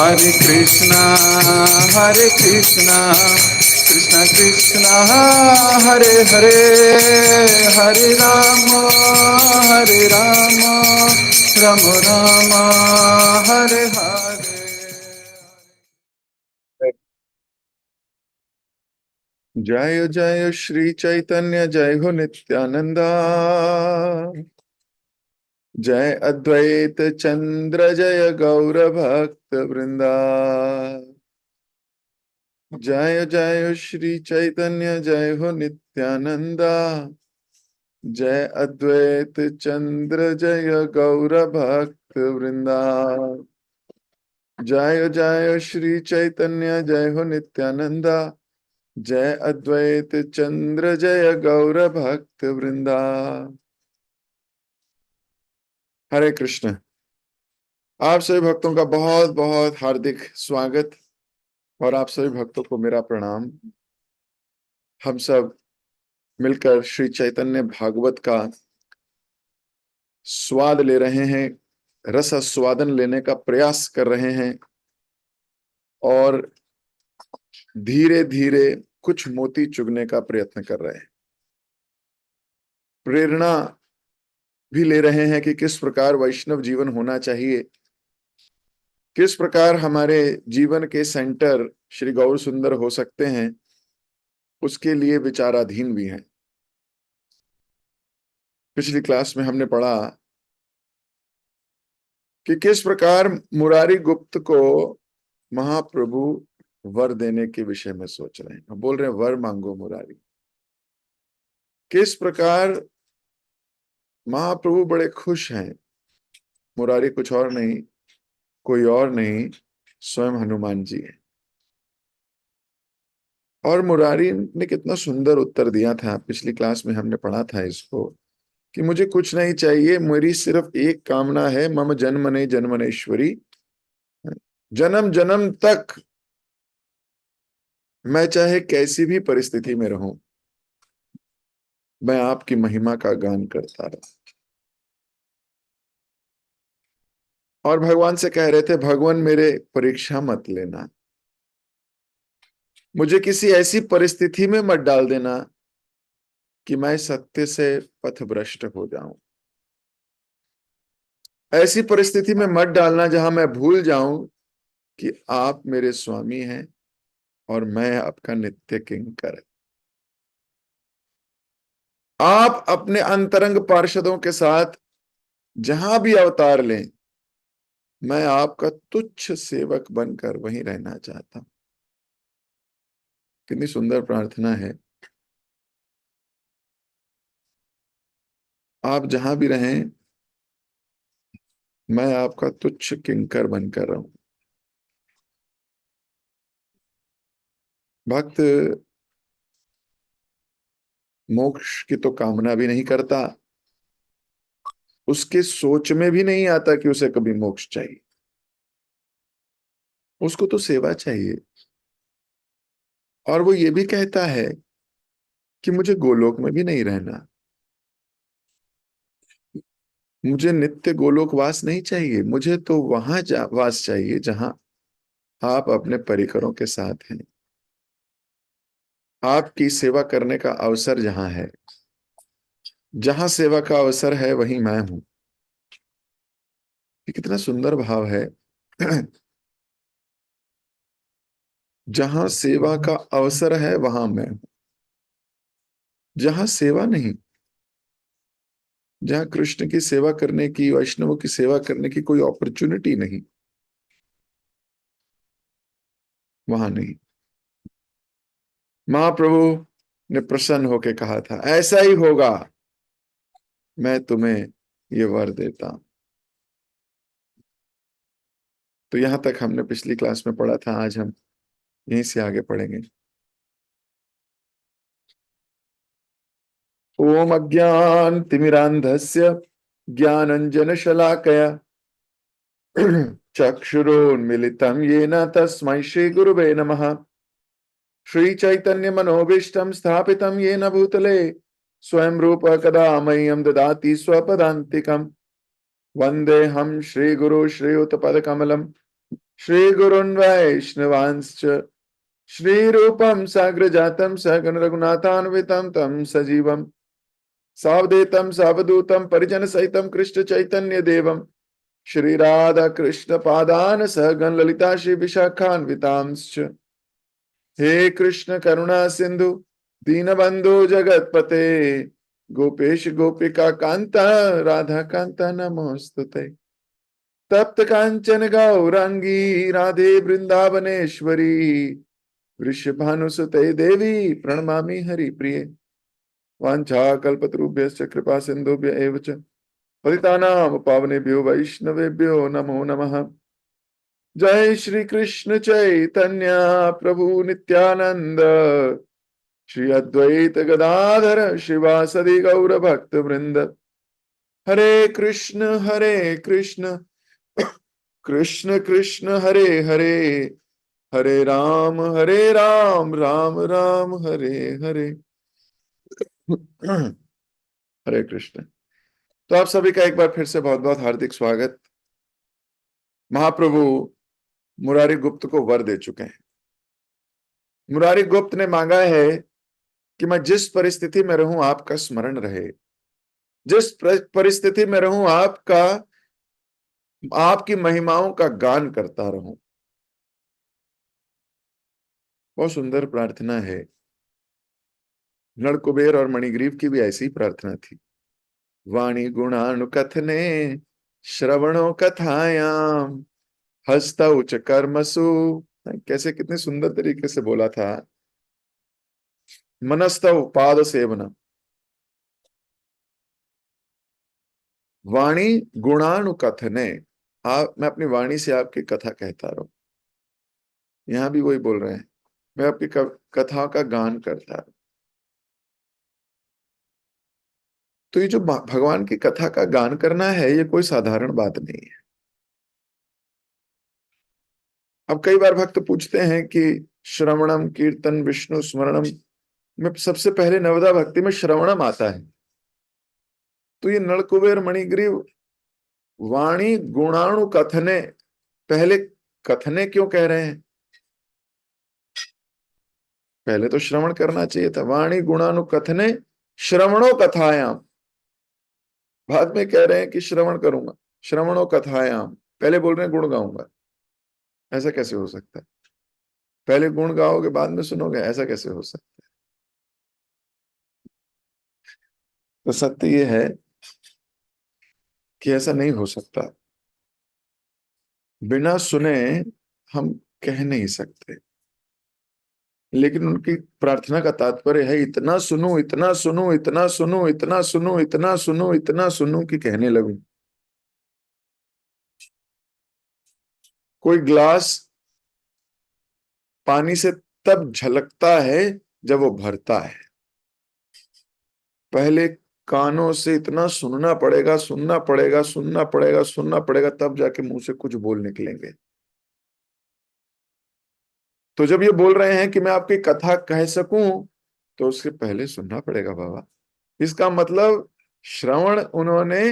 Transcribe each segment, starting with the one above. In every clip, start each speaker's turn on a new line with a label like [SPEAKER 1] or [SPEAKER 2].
[SPEAKER 1] Hare Krishna, Hare Krishna, Krishna Krishna, Hare Hare, Hare Rama, Hare Rama, Rama Rama, Hare Hare. जय जय श्री चैतन्य, जय हो नित्यानंदा, जय अद्वैत चंद्र, जय गौर भक्त वृंदा। जय जय श्री चैतन्य, जय हो नित्यानंदा, जय अद्वैत चंद्र, जय गौर भक्त वृंदा। जय जय श्री चैतन्य, जय हो नित्यानंदा, जय अद्वैत चंद्र, जय गौर भक्त वृंदा। हरे कृष्ण। आप सभी भक्तों का बहुत बहुत हार्दिक स्वागत और आप सभी भक्तों को मेरा प्रणाम। हम सब मिलकर श्री चैतन्य भागवत का स्वाद ले रहे हैं, रस स्वादन लेने का प्रयास कर रहे हैं और धीरे धीरे कुछ मोती चुगने का प्रयत्न कर रहे हैं। प्रेरणा भी ले रहे हैं कि किस प्रकार वैष्णव जीवन होना चाहिए, किस प्रकार हमारे जीवन के सेंटर श्री गौर सुंदर हो सकते हैं, उसके लिए विचाराधीन भी हैं। पिछली क्लास में हमने पढ़ा कि किस प्रकार मुरारी गुप्त को महाप्रभु वर देने के विषय में सोच रहे हैं, बोल रहे हैं वर मांगो मुरारी। किस प्रकार महाप्रभु बड़े खुश हैं। मुरारी कुछ और नहीं, कोई और नहीं, स्वयं हनुमान जी है। और मुरारी ने कितना सुंदर उत्तर दिया था, पिछली क्लास में हमने पढ़ा था इसको, कि मुझे कुछ नहीं चाहिए, मेरी सिर्फ एक कामना है, मम जन्मने जन्मनेश्वरी, जन्म जन्म तक मैं चाहे कैसी भी परिस्थिति में रहूं, मैं आपकी महिमा का गान करता रहूं। और भगवान से कह रहे थे, भगवान मेरे परीक्षा मत लेना, मुझे किसी ऐसी परिस्थिति में मत डाल देना कि मैं सत्य से पथभ्रष्ट हो जाऊं। ऐसी परिस्थिति में मत डालना जहां मैं भूल जाऊं कि आप मेरे स्वामी हैं और मैं आपका नित्य किंकर। आप अपने अंतरंग पार्षदों के साथ जहां भी अवतार लें, मैं आपका तुच्छ सेवक बनकर वहीं रहना चाहता हूं। कितनी सुंदर प्रार्थना है। आप जहां भी रहें, मैं आपका तुच्छ किंकर बनकर रहूं। भक्त मोक्ष की तो कामना भी नहीं करता, उसके सोच में भी नहीं आता कि उसे कभी मोक्ष चाहिए। उसको तो सेवा चाहिए। और वो ये भी कहता है कि मुझे गोलोक में भी नहीं रहना, मुझे नित्य गोलोक वास नहीं चाहिए, मुझे तो वहां वास चाहिए जहां आप अपने परिकरों के साथ हैं, आपकी सेवा करने का अवसर जहां है। जहां सेवा का अवसर है वहीं मैं हूं। ये कितना सुंदर भाव है। जहां सेवा का अवसर है वहां मैं हूं। जहां सेवा नहीं, जहां कृष्ण की सेवा करने की, वैष्णवों की सेवा करने की कोई अपॉर्चुनिटी नहीं, वहां नहीं। महाप्रभु ने प्रसन्न होकर कहा था, ऐसा ही होगा, मैं तुम्हें ये वर देता हूं। तो यहां तक हमने पिछली क्लास में पढ़ा था, आज हम यहीं से आगे पढ़ेंगे। ओम अज्ञान तिमिरांधस्य ज्ञानंजन शलाकया चक्षुरोन्मिलितं येन तस्मै श्री गुरुवे नमः। श्री चैतन्य मनोभीष्टं स्थापितं येन भूतले स्वयं रूप कदा मह्यं ददाति स्वपदान्तिकम्। वन्देऽहं श्रीगुरु श्रीयुतपदकमलं श्रीगुरुन् वैष्णवांश्च श्रीरूपं साग्रजातं सहगण रघुनाथान्वितं तं सजीवं सावधूतं सावधूतं परिजन सहितं कृष्ण चैतन्य देवं श्री राधा कृष्ण पादान सहगण ललिता श्री विशाखान्वितांश्च। हे कृष्ण करुणा सिंधु दीनबंधु जगतपते गोपेश गोपिका कांता राधा कांता नमोस्तुते। तप्त कांचन गौरांगी राधे वृंदावनेश्वरी वृषभानुसुते देवी प्रणमामि हरिप्रिये। वाञ्छाकल्पतरुभ्यश्च कृपा सिन्धुभ्य एव च पतितानां पावनेभ्यो वैष्णवेभ्यो नमो नमः। जय श्री कृष्ण चैतन्य प्रभु नित्यानंद श्री अद्वैत गदाधर शिवासदि गौर भक्त वृंद। हरे कृष्ण कृष्ण कृष्ण हरे हरे हरे राम राम राम हरे हरे। हरे कृष्ण। तो आप सभी का एक बार फिर से बहुत बहुत हार्दिक स्वागत। महाप्रभु मुरारी गुप्त को वर दे चुके हैं। मुरारी गुप्त ने मांगा है कि मैं जिस परिस्थिति में रहूं आपका स्मरण रहे, जिस परिस्थिति में रहूं आपकी महिमाओं का गान करता रहूं। बहुत सुंदर प्रार्थना है। नड़ कुबेर और मणिग्रीव की भी ऐसी ही प्रार्थना थी। वाणी गुणानुकथने श्रवणों कथायाम हस्तौ च कर्मसु। कैसे कितने सुंदर तरीके से बोला था। मनस्तव पाद सेवन, वाणी गुणानुकथने। आप, मैं अपनी वाणी से आपकी कथा कहता रहूं। यहां भी वही बोल रहे हैं, मैं आपकी कथा का गान करता रहूं। तो ये जो भगवान की कथा का गान करना है, ये कोई साधारण बात नहीं है। अब कई बार भक्त पूछते हैं कि श्रवणम कीर्तन विष्णु स्मरणम में सबसे पहले नवदा भक्ति में श्रवणम आता है। तो ये नलकुबेर मणिग्रीव वाणी गुणाणु कथने, पहले कथने क्यों कह रहे हैं? पहले तो श्रवण करना चाहिए था। वाणी गुणाणु कथने श्रवणों कथायाम। बाद में कह रहे हैं कि श्रवण करूंगा, श्रवणों कथायाम। पहले बोल रहे हैं गुण गाऊंगा। ऐसा कैसे हो सकता है? पहले गुण गाओगे बाद में सुनोगे, ऐसा कैसे हो सकता है? तो सत्य ये है कि ऐसा नहीं हो सकता। बिना सुने हम कह नहीं सकते। लेकिन उनकी प्रार्थना का तात्पर्य है इतना सुनो इतना सुनो इतना सुनो इतना सुनो इतना सुनो इतना सुनो कि कहने लगूं। कोई ग्लास पानी से तब झलकता है जब वो भरता है। पहले कानों से इतना सुनना पड़ेगा, सुनना पड़ेगा, सुनना पड़ेगा, सुनना पड़ेगा, तब जाके मुंह से कुछ बोल निकलेंगे। तो जब ये बोल रहे हैं कि मैं आपकी कथा कह सकूं, तो उसके पहले सुनना पड़ेगा बाबा। इसका मतलब श्रवण उन्होंने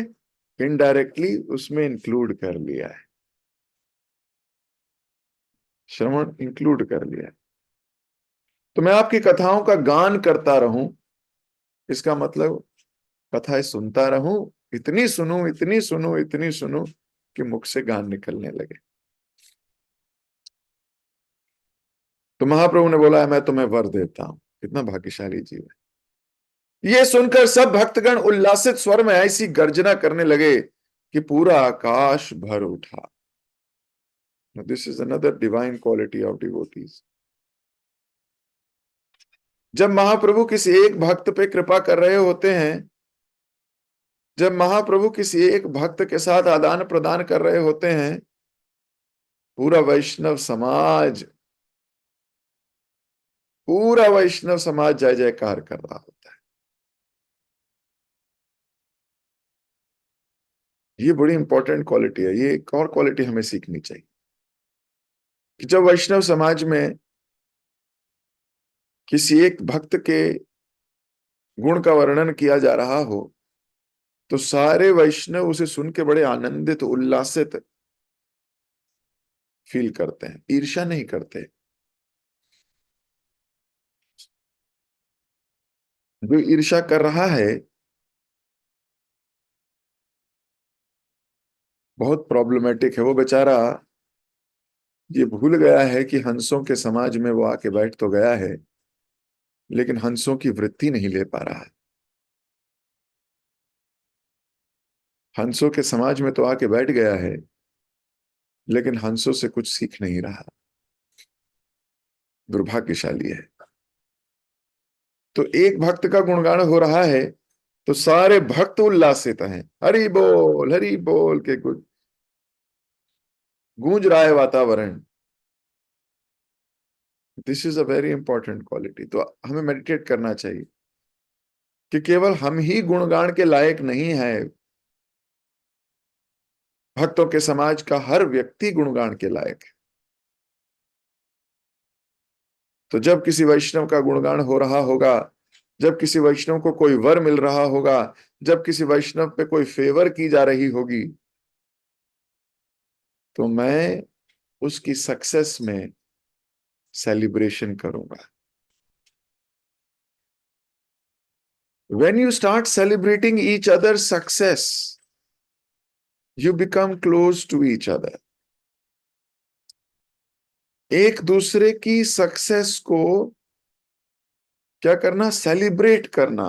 [SPEAKER 1] इनडायरेक्टली उसमें इंक्लूड कर लिया है। श्रवण इंक्लूड कर लिया है। तो मैं आपकी कथाओं का गान करता रहूं, इसका मतलब कथाएं सुनता रहूं, इतनी सुनूं इतनी सुनूं इतनी सुनूं कि मुख से गान निकलने लगे। तो महाप्रभु ने बोला मैं तुम्हें वर देता हूं। कितना भाग्यशाली जीव है। ये सुनकर सब भक्तगण उल्लासित स्वर में ऐसी गर्जना करने लगे कि पूरा आकाश भर उठा। This is another divine quality of devotees. जब महाप्रभु किसी एक भक्त पे कृपा कर रहे होते हैं, जब महाप्रभु किसी एक भक्त के साथ आदान प्रदान कर रहे होते हैं, पूरा वैष्णव समाज जय जयकार कर रहा होता है। ये बड़ी इंपॉर्टेंट क्वालिटी है। ये एक और क्वालिटी हमें सीखनी चाहिए कि जब वैष्णव समाज में किसी एक भक्त के गुण का वर्णन किया जा रहा हो, तो सारे वैष्णव उसे सुन के बड़े आनंदित उल्लासित फील करते हैं, ईर्ष्या नहीं करते। जो ईर्ष्या कर रहा है बहुत प्रॉब्लमेटिक है। वो बेचारा ये भूल गया है कि हंसों के समाज में वो आके बैठ तो गया है, लेकिन हंसों की वृत्ति नहीं ले पा रहा है। हंसों के समाज में तो आके बैठ गया है, लेकिन हंसों से कुछ सीख नहीं रहा। दुर्भाग्यशाली है। तो एक भक्त का गुणगान हो रहा है तो सारे भक्त उल्लासित हैं, हरि बोल के कुछ गूंज रहा है वातावरण। This is a very important quality. तो हमें मेडिटेट करना चाहिए कि केवल हम ही गुणगान के लायक नहीं है, भक्तों के समाज का हर व्यक्ति गुणगान के लायक है। तो जब किसी वैष्णव का गुणगान हो रहा होगा, जब किसी वैष्णव को कोई वर मिल रहा होगा, जब किसी वैष्णव पे कोई फेवर की जा रही होगी, तो मैं उसकी सक्सेस में सेलिब्रेशन करूंगा। When you start celebrating each other's success, you become close to each other. एक दूसरे की सक्सेस को क्या करना? सेलिब्रेट करना।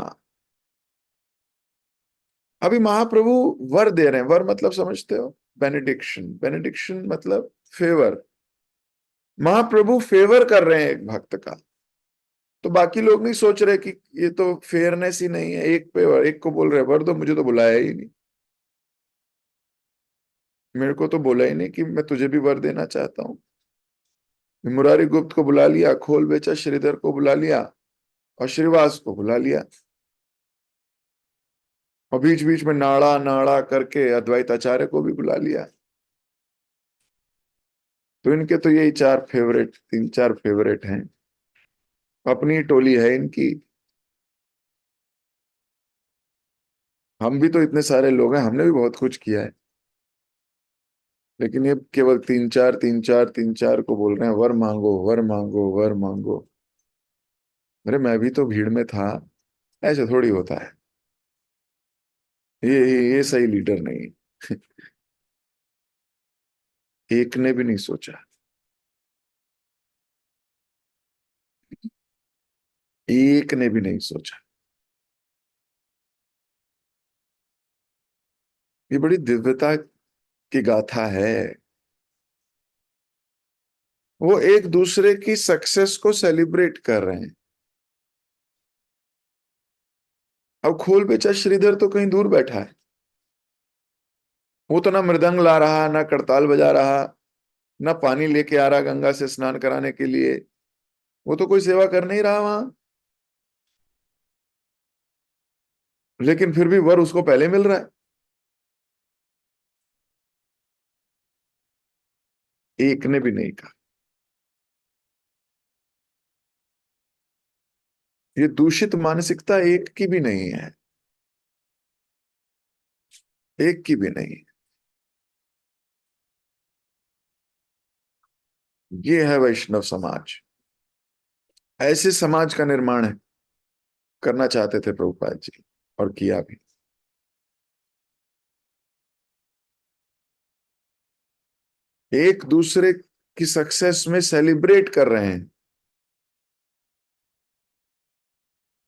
[SPEAKER 1] अभी महाप्रभु वर दे रहे हैं। वर मतलब समझते हो? बेनेडिक्शन। बेनेडिक्शन मतलब फेवर। महाप्रभु फेवर कर रहे हैं एक भक्त का। तो बाकी लोग नहीं सोच रहे कि ये तो फेयरनेस ही नहीं है, एक पे एक को बोल रहे वर दो, मुझे तो बुलाया ही नहीं, मेरे को तो बोला ही नहीं कि मैं तुझे भी वर देना चाहता हूं। मुरारी गुप्त को बुला लिया, खोल बेचा श्रीधर को बुला लिया, और श्रीवास को बुला लिया, और बीच बीच में नाड़ा नाड़ा करके अद्वैत आचार्य को भी बुला लिया। तो इनके तो यही चार फेवरेट, तीन चार फेवरेट हैं, अपनी टोली है इनकी। हम भी तो इतने सारे लोग हैं, हमने भी बहुत कुछ किया है, लेकिन ये केवल तीन चार को बोल रहे हैं वर मांगो वर मांगो वर मांगो। अरे मैं भी तो भीड़ में था। ऐसे थोड़ी होता है। ये सही लीडर नहीं। एक ने भी नहीं सोचा, एक ने भी नहीं सोचा। ये बड़ी दिव्यता की गाथा है। वो एक दूसरे की सक्सेस को सेलिब्रेट कर रहे हैं। अब खोल बेचा श्रीधर तो कहीं दूर बैठा है। वो तो ना मृदंग ला रहा, ना करताल बजा रहा, ना पानी लेके आ रहा गंगा से स्नान कराने के लिए। वो तो कोई सेवा कर नहीं रहा वहां, लेकिन फिर भी वर उसको पहले मिल रहा है। एक ने भी नहीं कहा। ये दूषित मानसिकता एक की भी नहीं है, एक की भी नहीं। ये है वैष्णव समाज। ऐसे समाज का निर्माण है, करना चाहते थे प्रभुपाद जी, और किया भी। एक दूसरे की सक्सेस में सेलिब्रेट कर रहे हैं,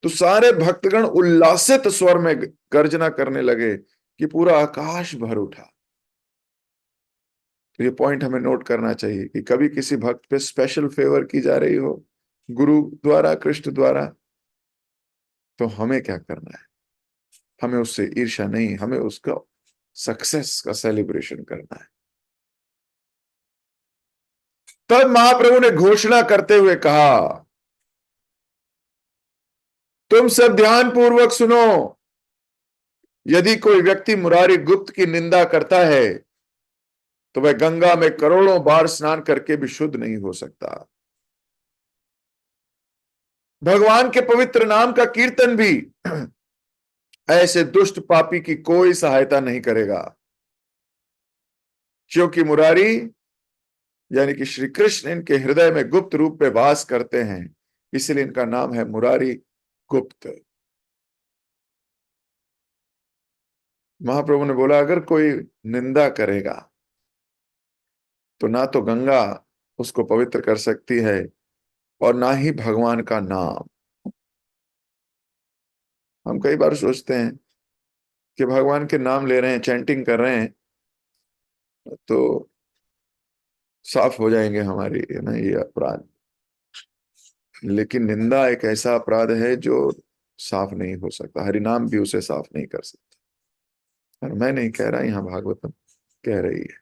[SPEAKER 1] तो सारे भक्तगण उल्लासित स्वर में गर्जना करने लगे कि पूरा आकाश भर उठा। तो ये पॉइंट हमें नोट करना चाहिए कि कभी किसी भक्त पे स्पेशल फेवर की जा रही हो गुरु द्वारा, कृष्ण द्वारा, तो हमें क्या करना है? हमें उससे ईर्ष्या नहीं, हमें उसका सक्सेस का सेलिब्रेशन करना है। तब महाप्रभु ने घोषणा करते हुए कहा, तुम सब ध्यान पूर्वक सुनो। यदि कोई व्यक्ति मुरारी गुप्त की निंदा करता है तो वह गंगा में करोड़ों बार स्नान करके भी शुद्ध नहीं हो सकता। भगवान के पवित्र नाम का कीर्तन भी ऐसे दुष्ट पापी की कोई सहायता नहीं करेगा, क्योंकि मुरारी यानी कि श्री कृष्ण इनके हृदय में गुप्त रूप में वास करते हैं, इसलिए इनका नाम है मुरारी गुप्त। महाप्रभु ने बोला अगर कोई निंदा करेगा तो ना तो गंगा उसको पवित्र कर सकती है और ना ही भगवान का नाम। हम कई बार सोचते हैं कि भगवान के नाम ले रहे हैं, चैंटिंग कर रहे हैं तो साफ हो जाएंगे हमारी, है ना, ये अपराध। लेकिन निंदा एक ऐसा अपराध है जो साफ नहीं हो सकता, हरि नाम भी उसे साफ नहीं कर सकता। और मैं नहीं कह रहा, यहां भागवतम कह रही है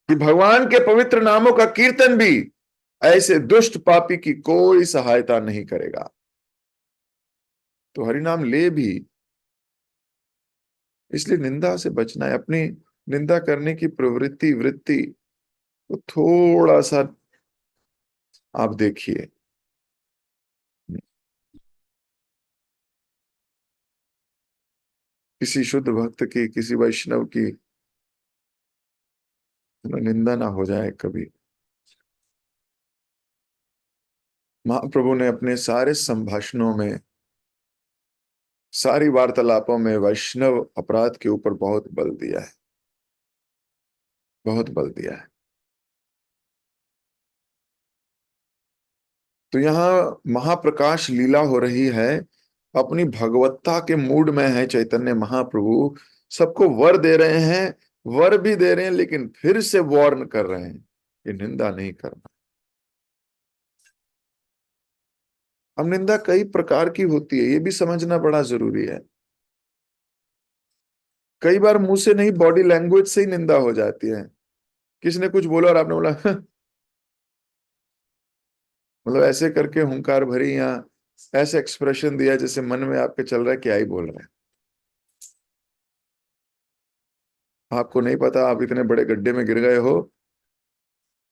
[SPEAKER 1] कि भगवान के पवित्र नामों का कीर्तन भी ऐसे दुष्ट पापी की कोई सहायता नहीं करेगा। तो हरि नाम ले भी, इसलिए निंदा से बचना है। अपनी निंदा करने की प्रवृत्ति वृत्ति तो थोड़ा सा आप देखिए। किसी शुद्ध भक्त की, किसी वैष्णव की निंदा ना हो जाए कभी। महाप्रभु ने अपने सारे संभाषणों में, सारी वार्तालापों में वैष्णव अपराध के ऊपर बहुत बल दिया है, बहुत बल दिया है। तो यहाँ महाप्रकाश लीला हो रही है, अपनी भगवत्ता के मूड में है चैतन्य महाप्रभु। सबको वर दे रहे हैं, वर भी दे रहे हैं, लेकिन फिर से वार्न कर रहे हैं कि निंदा नहीं करना। अब निंदा कई प्रकार की होती है, ये भी समझना बड़ा जरूरी है। कई बार मुंह से नहीं, बॉडी लैंग्वेज से ही निंदा हो जाती है। किसी ने कुछ बोला और आपने बोला मतलब ऐसे करके हुंकार भरी या ऐसे एक्सप्रेशन दिया जैसे मन में आपके चल रहा है क्या ही बोल रहे हैं। आपको नहीं पता आप इतने बड़े गड्ढे में गिर गए हो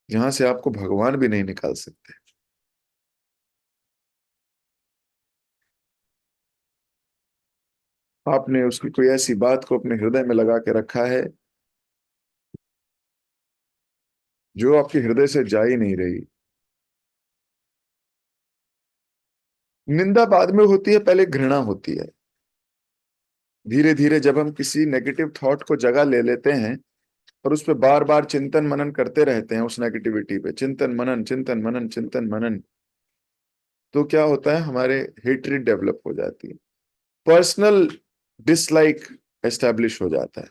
[SPEAKER 1] जहां से आपको भगवान भी नहीं निकाल सकते। आपने उसकी कोई ऐसी बात को अपने हृदय में लगा के रखा है जो आपके हृदय से जा ही नहीं रही। निंदा बाद में होती है, पहले घृणा होती है। धीरे धीरे जब हम किसी नेगेटिव थॉट को जगह ले लेते हैं और उस पर बार बार चिंतन मनन करते रहते हैं, उस नेगेटिविटी पे चिंतन मनन चिंतन मनन चिंतन मनन, तो क्या होता है, हमारे हेट्रेड डेवलप हो जाती है, पर्सनल डिसलाइक एस्टेब्लिश हो जाता है।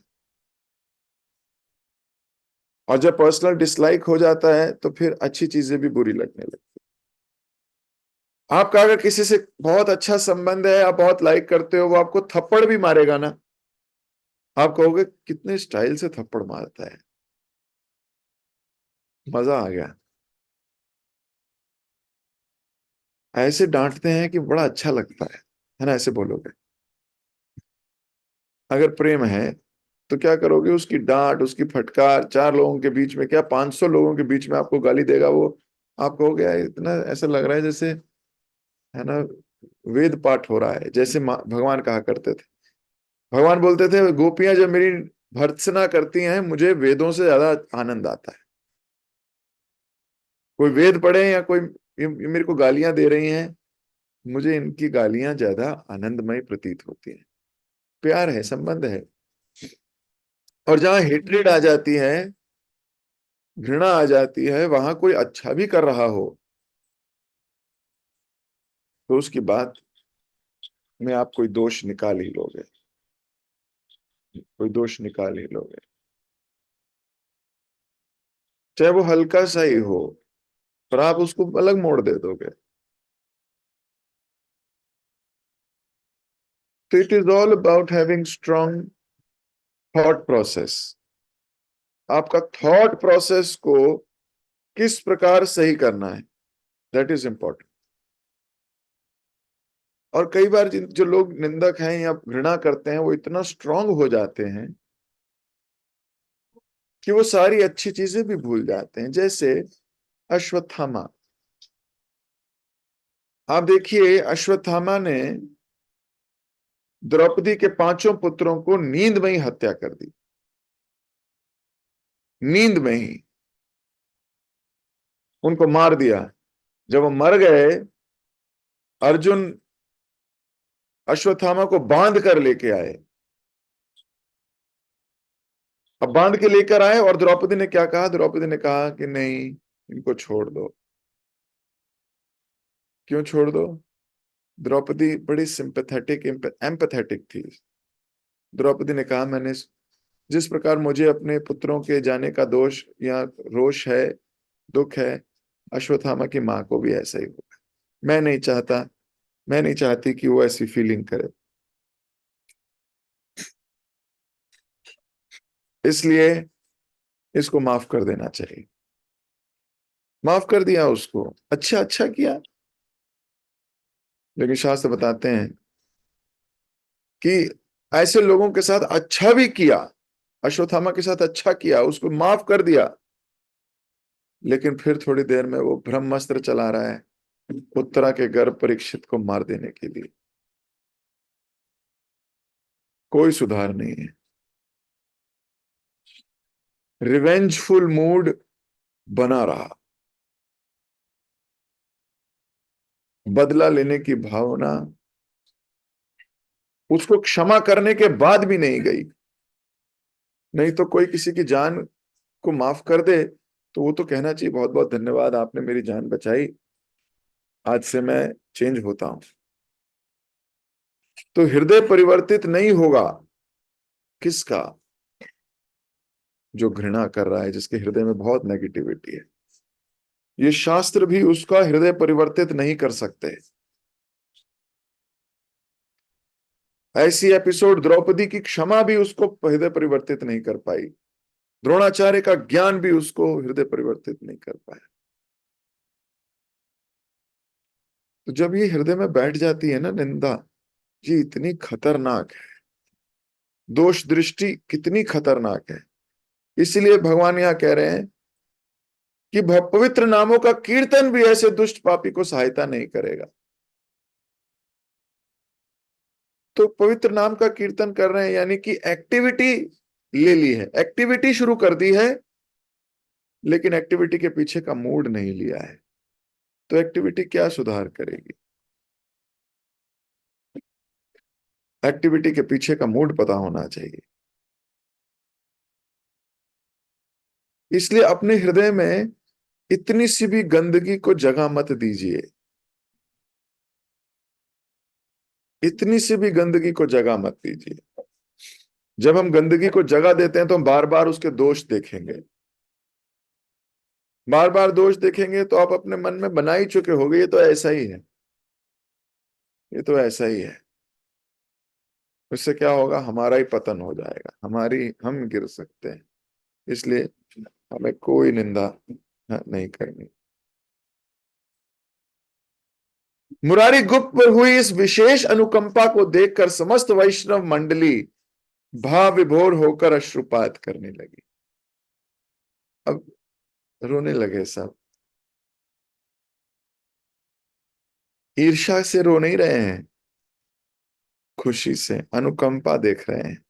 [SPEAKER 1] और जब पर्सनल डिसलाइक हो जाता है तो फिर अच्छी चीजें भी बुरी लगने लगती है। आपका अगर किसी से बहुत अच्छा संबंध है, आप बहुत लाइक करते हो, वो आपको थप्पड़ भी मारेगा ना, आप कहोगे कितने स्टाइल से थप्पड़ मारता है, मजा आ गया। ऐसे डांटते हैं कि बड़ा अच्छा लगता है ना, ऐसे बोलोगे। अगर प्रेम है तो क्या करोगे, उसकी डांट, उसकी फटकार, चार लोगों के बीच में क्या 500 लोगों के बीच में आपको गाली देगा वो, आप कहोगे यार इतना ऐसा लग रहा है जैसे, है ना, वेद पाठ हो रहा है। जैसे भगवान कहा करते थे, भगवान बोलते थे गोपियां जब मेरी भर्त्सना करती हैं मुझे वेदों से ज्यादा आनंद आता है। कोई वेद पढ़े या कोई ये मेरे को गालियां दे रही हैं, मुझे इनकी गालियां ज्यादा आनंदमय प्रतीत होती है। प्यार है, संबंध है। और जहां हेट्रेड आ जाती है, घृणा आ जाती है, वहां कोई अच्छा भी कर रहा हो तो उसकी बात में आप कोई दोष निकाल ही लोगे, कोई दोष निकाल ही लोगे, चाहे वो हल्का सा ही हो, पर आप उसको अलग मोड़ दे दोगे। तो it is all about having strong thought process. आपका थॉट प्रोसेस को किस प्रकार सही करना है, दैट इज इंपॉर्टेंट। और कई बार जो लोग निंदक हैं या घृणा करते हैं वो इतना स्ट्रांग हो जाते हैं कि वो सारी अच्छी चीजें भी भूल जाते हैं। जैसे अश्वत्थामा, आप देखिए अश्वत्थामा ने द्रौपदी के पांचों पुत्रों को नींद में ही हत्या कर दी, नींद में ही। उनको मार दिया। जब वो मर गए, अर्जुन अश्वत्थामा को बांध कर लेके आए। अब बांध के लेकर आए और द्रौपदी ने क्या कहा? द्रौपदी ने कहा कि नहीं, इनको छोड़ दो। क्यों छोड़ दो? द्रौपदी बड़ी सिंपैथेटिक एम्पैथेटिक थी। द्रौपदी ने कहा, मैंने जिस प्रकार मुझे अपने पुत्रों के जाने का दोष या रोष है, दुख है, अश्वत्थामा की मां को भी ऐसा ही हुआ। मैं नहीं चाहता, मैं नहीं चाहती कि वो ऐसी फीलिंग करे, इसलिए इसको माफ कर देना चाहिए। माफ कर दिया उसको, अच्छा अच्छा किया। लेकिन शास्त्र बताते हैं कि ऐसे लोगों के साथ अच्छा भी किया, अश्वत्थामा के साथ अच्छा किया, उसको माफ कर दिया, लेकिन फिर थोड़ी देर में वो ब्रह्मास्त्र चला रहा है उत्तरा के गर्भ परीक्षित को मार देने के लिए। कोई सुधार नहीं है। रिवेंजफुल मूड बना रहा, बदला लेने की भावना उसको क्षमा करने के बाद भी नहीं गई। नहीं तो कोई किसी की जान को माफ कर दे तो वो तो कहना चाहिए, बहुत बहुत धन्यवाद, आपने मेरी जान बचाई, आज से मैं चेंज होता हूं। तो हृदय परिवर्तित नहीं होगा किसका? जो घृणा कर रहा है, जिसके हृदय में बहुत नेगेटिविटी है। ये शास्त्र भी उसका हृदय परिवर्तित नहीं कर सकते। ऐसी एपिसोड द्रौपदी की क्षमा भी उसको हृदय परिवर्तित नहीं कर पाई, द्रोणाचार्य का ज्ञान भी उसको हृदय परिवर्तित नहीं कर पाया। तो जब ये हृदय में बैठ जाती है ना निंदा, ये इतनी खतरनाक है, दोष दृष्टि कितनी खतरनाक है। इसलिए भगवान यहां कह रहे हैं कि पवित्र नामों का कीर्तन भी ऐसे दुष्ट पापी को सहायता नहीं करेगा। तो पवित्र नाम का कीर्तन कर रहे हैं, यानी कि एक्टिविटी ले ली है, एक्टिविटी शुरू कर दी है, लेकिन एक्टिविटी के पीछे का मूड नहीं लिया है। तो एक्टिविटी क्या सुधार करेगी? एक्टिविटी के पीछे का मूड पता होना चाहिए। इसलिए अपने हृदय में इतनी सी भी गंदगी को जगह मत दीजिए, इतनी सी भी गंदगी को जगह मत दीजिए। जब हम गंदगी को जगह देते हैं तो हम बार बार उसके दोष देखेंगे, बार बार दोष देखेंगे, तो आप अपने मन में बना ही चुके होगे ये तो ऐसा ही है, ये तो ऐसा ही है। इससे क्या होगा? हमारा ही पतन हो जाएगा, हम गिर सकते हैं। इसलिए हमें कोई निंदा नहीं करनी। मुरारी गुप्त पर हुई इस विशेष अनुकंपा को देखकर समस्त वैष्णव मंडली भाव विभोर होकर अश्रुपात करने लगी। अब रोने लगे सब। ईर्ष्या से रो नहीं रहे हैं, खुशी से अनुकंपा देख रहे हैं।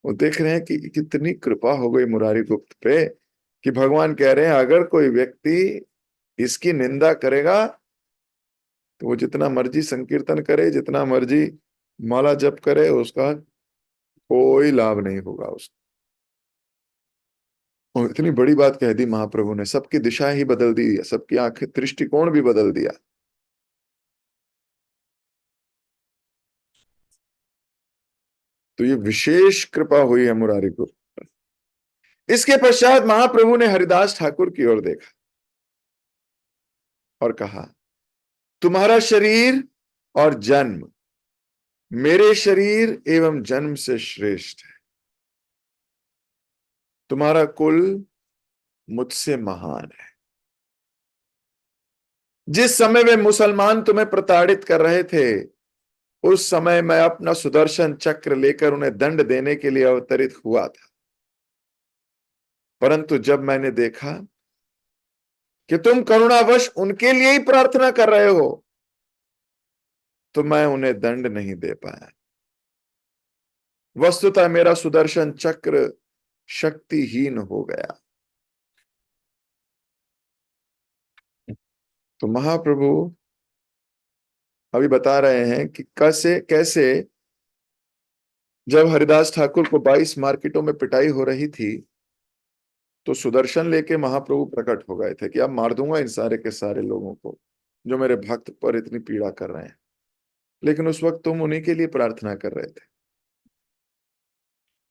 [SPEAKER 1] वो देख रहे हैं कि कितनी कृपा हो गई मुरारी गुप्त पे, कि भगवान कह रहे हैं अगर कोई व्यक्ति इसकी निंदा करेगा तो वो जितना मर्जी संकीर्तन करे, जितना मर्जी माला जप करे, उसका कोई लाभ नहीं होगा उसको। और इतनी बड़ी बात कह दी महाप्रभु ने, सबकी दिशा ही बदल दी, सबकी आंखें दृष्टिकोण भी बदल दिया। तो ये विशेष कृपा हुई है मुरारी को। इसके पश्चात महाप्रभु ने हरिदास ठाकुर की ओर देखा और कहा, तुम्हारा शरीर और जन्म मेरे शरीर एवं जन्म से श्रेष्ठ है, तुम्हारा कुल मुझसे महान है। जिस समय वे मुसलमान तुम्हें प्रताड़ित कर रहे थे, उस समय मैं अपना सुदर्शन चक्र लेकर उन्हें दंड देने के लिए अवतरित हुआ था, परंतु जब मैंने देखा कि तुम करुणावश उनके लिए ही प्रार्थना कर रहे हो, तो मैं उन्हें दंड नहीं दे पाया। वस्तुतः मेरा सुदर्शन चक्र शक्तिहीन हो गया। तो महाप्रभु अभी बता रहे हैं कि कैसे कैसे जब हरिदास ठाकुर को 22 मार्केटों में पिटाई हो रही थी, तो सुदर्शन लेके महाप्रभु प्रकट हो गए थे कि अब मार दूंगा इन सारे के सारे लोगों को जो मेरे भक्त पर इतनी पीड़ा कर रहे हैं। लेकिन उस वक्त तुम उन्हीं के लिए प्रार्थना कर रहे थे।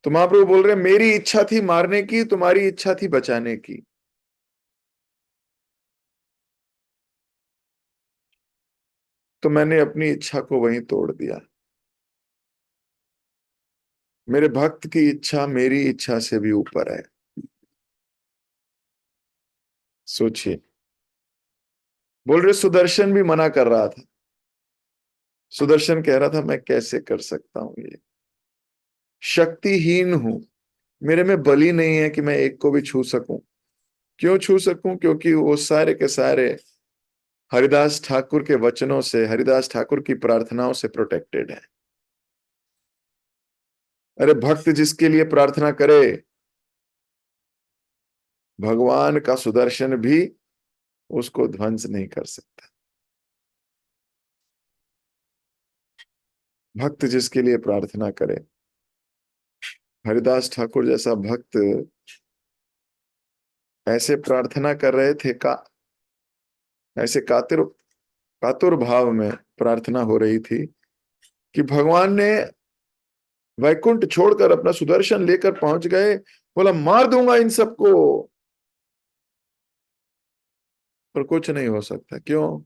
[SPEAKER 1] तो महाप्रभु बोल रहे मेरी इच्छा थी मारने की, तुम्हारी इच्छा थी बचाने की। तो मैंने अपनी इच्छा को वहीं तोड़ दिया। मेरे भक्त की इच्छा मेरी इच्छा से भी ऊपर है। सोचिए, बोल रहे सुदर्शन भी मना कर रहा था। सुदर्शन कह रहा था मैं कैसे कर सकता हूं, ये शक्तिहीन हूं, मेरे में बलि नहीं है कि मैं एक को भी छू सकूं। क्यों छू सकूं? क्योंकि वो सारे के सारे हरिदास ठाकुर के वचनों से, हरिदास ठाकुर की प्रार्थनाओं से प्रोटेक्टेड है। अरे भक्त जिसके लिए प्रार्थना करे, भगवान का सुदर्शन भी उसको ध्वंस नहीं कर सकता। भक्त जिसके लिए प्रार्थना करे, हरिदास ठाकुर जैसा भक्त ऐसे प्रार्थना कर रहे थे का ऐसे कातुर भाव में प्रार्थना हो रही थी कि भगवान ने वैकुंठ छोड़कर अपना सुदर्शन लेकर पहुंच गए। बोला मार दूंगा इन सबको, पर कुछ नहीं हो सकता। क्यों?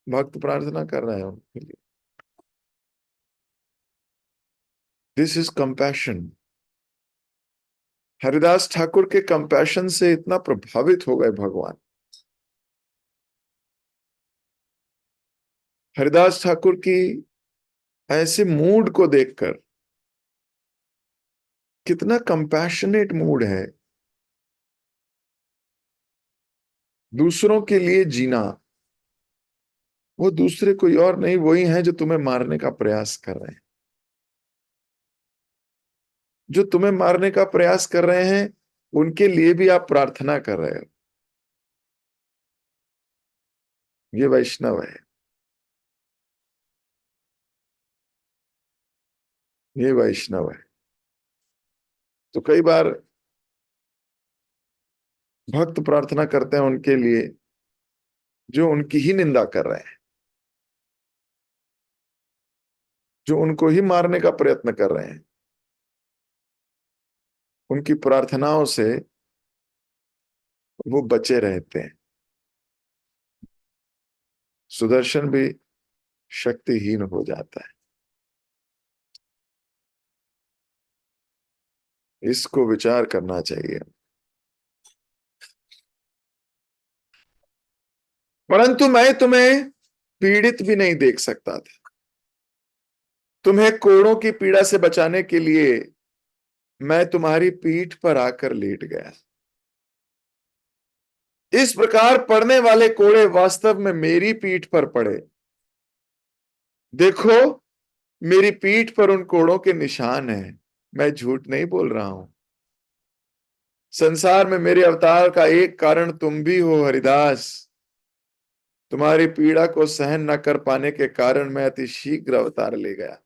[SPEAKER 1] भक्त प्रार्थना कर रहे हैं उनके लिए। This is compassion. Haridas Thakur के कंपैशन से इतना प्रभावित हो गए भगवान। हरिदास ठाकुर की ऐसे मूड को देखकर, कितना कंपैशनेट मूड है, दूसरों के लिए जीना। वो दूसरे कोई और नहीं, वही है जो तुम्हें मारने का प्रयास कर रहे हैं। जो तुम्हें मारने का प्रयास कर रहे हैं उनके लिए भी आप प्रार्थना कर रहे हो। ये वैष्णव है, ये वैष्णव है। तो कई बार भक्त प्रार्थना करते हैं उनके लिए जो उनकी ही निंदा कर रहे हैं, जो उनको ही मारने का प्रयत्न कर रहे हैं। उनकी प्रार्थनाओं से वो बचे रहते हैं। सुदर्शन भी शक्तिहीन हो जाता है। इसको विचार करना चाहिए। परंतु मैं तुम्हें पीड़ित भी नहीं देख सकता था। तुम्हें कोड़ों की पीड़ा से बचाने के लिए मैं तुम्हारी पीठ पर आकर लेट गया। इस प्रकार पड़ने वाले कोड़े वास्तव में मेरी पीठ पर पड़े। देखो, मेरी पीठ पर उन कोड़ों के निशान हैं। मैं झूठ नहीं बोल रहा हूं। संसार में मेरे अवतार का एक कारण तुम भी हो हरिदास। तुम्हारी पीड़ा को सहन न कर पाने के कारण मैं अति शीघ्र अवतार ले गया।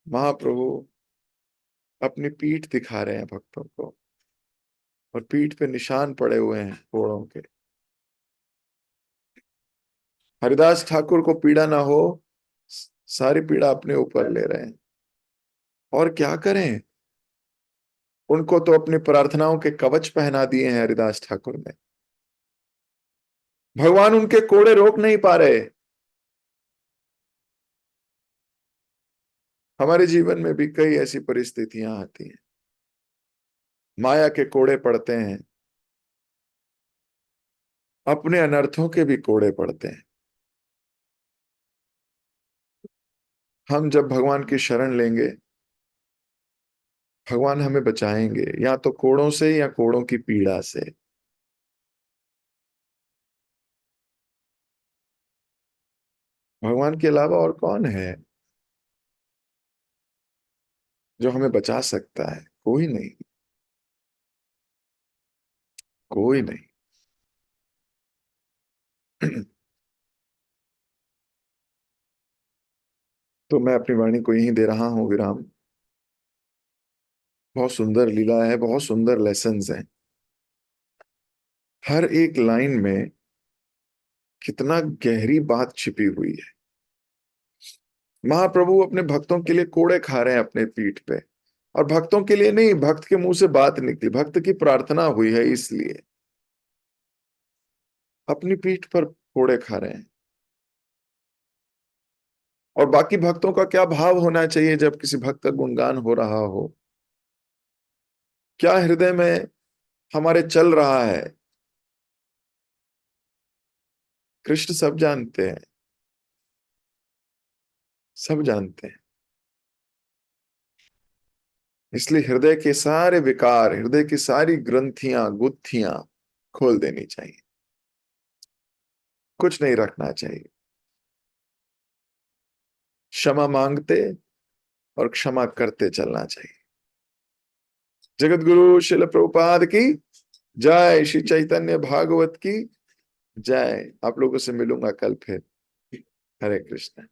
[SPEAKER 1] महाप्रभु अपनी पीठ दिखा रहे हैं भक्तों को, और पीठ पे निशान पड़े हुए हैं कोड़ों के। हरिदास ठाकुर को पीड़ा ना हो, सारी पीड़ा अपने ऊपर ले रहे हैं। और क्या करें? उनको तो अपनी प्रार्थनाओं के कवच पहना दिए हैं हरिदास ठाकुर ने। भगवान उनके कोड़े रोक नहीं पा रहे। हमारे जीवन में भी कई ऐसी परिस्थितियां आती हैं, माया के कोड़े पड़ते हैं, अपने अनर्थों के भी कोड़े पड़ते हैं। हम जब भगवान की शरण लेंगे, भगवान हमें बचाएंगे, या तो कोड़ों से या कोड़ों की पीड़ा से। भगवान के अलावा और कौन है जो हमें बचा सकता है? कोई नहीं, कोई नहीं। तो मैं अपनी वाणी को यहीं दे रहा हूं विराम। बहुत सुंदर लीला है, बहुत सुंदर लेसन्स हैं। हर एक लाइन में कितना गहरी बात छिपी हुई है। महाप्रभु अपने भक्तों के लिए कोड़े खा रहे हैं अपने पीठ पे, और भक्तों के लिए नहीं, भक्त के मुंह से बात निकली, भक्त की प्रार्थना हुई है, इसलिए अपनी पीठ पर कोड़े खा रहे हैं। और बाकी भक्तों का क्या भाव होना चाहिए जब किसी भक्त का गुणगान हो रहा हो? क्या हृदय में हमारे चल रहा है, कृष्ण सब जानते हैं, सब जानते हैं। इसलिए हृदय के सारे विकार, हृदय की सारी ग्रंथियां, गुत्थियां खोल देनी चाहिए, कुछ नहीं रखना चाहिए। क्षमा मांगते और क्षमा करते चलना चाहिए। जगत गुरु शिल प्रभुपाद की जय, श्री चैतन्य भागवत की जय। आप लोगों से मिलूंगा कल फिर। हरे कृष्ण।